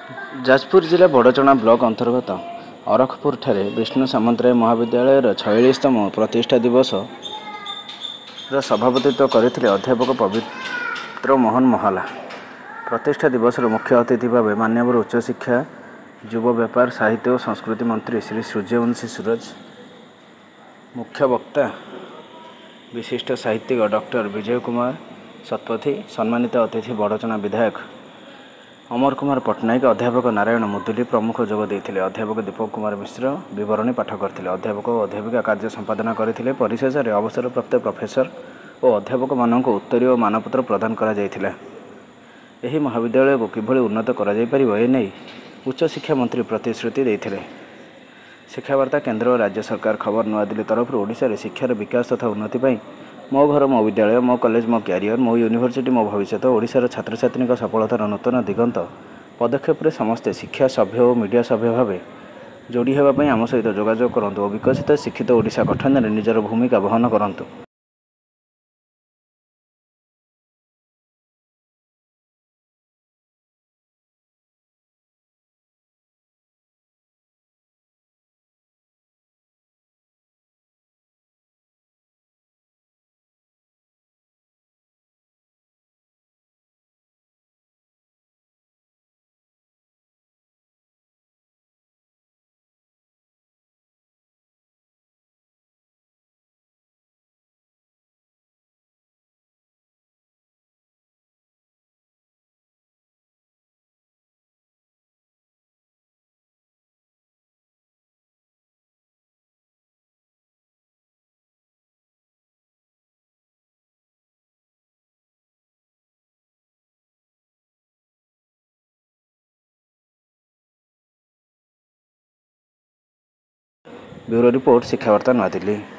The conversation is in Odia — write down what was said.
ଯାଜପୁର ଜିଲ୍ଲା ବଡ଼ଚଣା ବ୍ଲକ ଅନ୍ତର୍ଗତ ଅରଖପୁରଠାରେ ବିଷ୍ଣୁ ସାମନ୍ତରାୟ ମହାବିଦ୍ୟାଳୟର 46ତମ ପ୍ରତିଷ୍ଠା ଦିବସର ସଭାପତିତ୍ୱ କରିଥିଲେ ଅଧ୍ୟାପକ ପବିତ୍ର ମୋହନ ମହାଲା। ପ୍ରତିଷ୍ଠା ଦିବସର ମୁଖ୍ୟ ଅତିଥି ଭାବେ ମାନ୍ୟବର ଉଚ୍ଚଶିକ୍ଷା, ଯୁବ ବ୍ୟାପାର, ସାହିତ୍ୟ ଓ ସଂସ୍କୃତି ମନ୍ତ୍ରୀ ଶ୍ରୀ ସୂର୍ଯ୍ୟବଂଶୀ ସୁରଜ, ମୁଖ୍ୟ ବକ୍ତା ବିଶିଷ୍ଟ ସାହିତ୍ୟିକ ଡକ୍ଟର ବିଜୟ କୁମାର ଶତପଥୀ, ସମ୍ମାନିତ ଅତିଥି ବଡ଼ଚଣା ବିଧାୟକ ଅମର କୁମାର ପଟ୍ଟନାୟକ, ଅଧ୍ୟାପକ ନାରାୟଣ ମୁଦୁଲି ପ୍ରମୁଖ ଯୋଗ ଦେଇଥିଲେ। ଅଧ୍ୟାପକ ଦୀପକ କୁମାର ମିଶ୍ର ବିବରଣୀ ପାଠ କରିଥିଲେ। ଅଧ୍ୟାପକ ଓ ଅଧ୍ୟାପିକା କାର୍ଯ୍ୟ ସମ୍ପାଦନା କରିଥିଲେ। ପରିଶେଷରେ ଅବସରପ୍ରାପ୍ତ ପ୍ରଫେସର ଓ ଅଧ୍ୟାପକମାନଙ୍କୁ ଉତ୍ତରୀୟ ଓ ମାନପତ୍ର ପ୍ରଦାନ କରାଯାଇଥିଲା। ଏହି ମହାବିଦ୍ୟାଳୟକୁ କିଭଳି ଉନ୍ନତ କରାଯାଇପାରିବ ଏନେଇ ଉଚ୍ଚଶିକ୍ଷା ମନ୍ତ୍ରୀ ପ୍ରତିଶ୍ରୁତି ଦେଇଥିଲେ। ଶିକ୍ଷାବାର୍ତ୍ତା କେନ୍ଦ୍ର ଓ ରାଜ୍ୟ ସରକାର ଖବର ନୂଆଦିଲ୍ଲୀ ତରଫରୁ ଓଡ଼ିଶାରେ ଶିକ୍ଷାର ବିକାଶ ତଥା ଉନ୍ନତି ପାଇଁ ମୋ ଘର ମୋ ବିଦ୍ୟାଳୟ, ମୋ କଲେଜ ମୋ କ୍ୟାରିୟର, ମୋ ୟୁନିଭର୍ସିଟି ମୋ ଭବିଷ୍ୟତ, ଓଡ଼ିଶାର ଛାତ୍ରଛାତ୍ରୀଙ୍କ ସଫଳତାର ନୂତନ ଦିଗନ୍ତ ପଦକ୍ଷେପରେ ସମସ୍ତେ ଶିକ୍ଷା ସଭ୍ୟ ଓ ମିଡ଼ିଆ ସଭ୍ୟ ଭାବେ ଯୋଡ଼ି ହେବା ପାଇଁ ଆମ ସହିତ ଯୋଗାଯୋଗ କରନ୍ତୁ ଓ ବିକଶିତ ଶିକ୍ଷିତ ଓଡ଼ିଶା ଗଠନରେ ନିଜର ଭୂମିକା ବହନ କରନ୍ତୁ। Bureau report, Shikshavarta, नୂଆଦିଲ୍ଲୀ।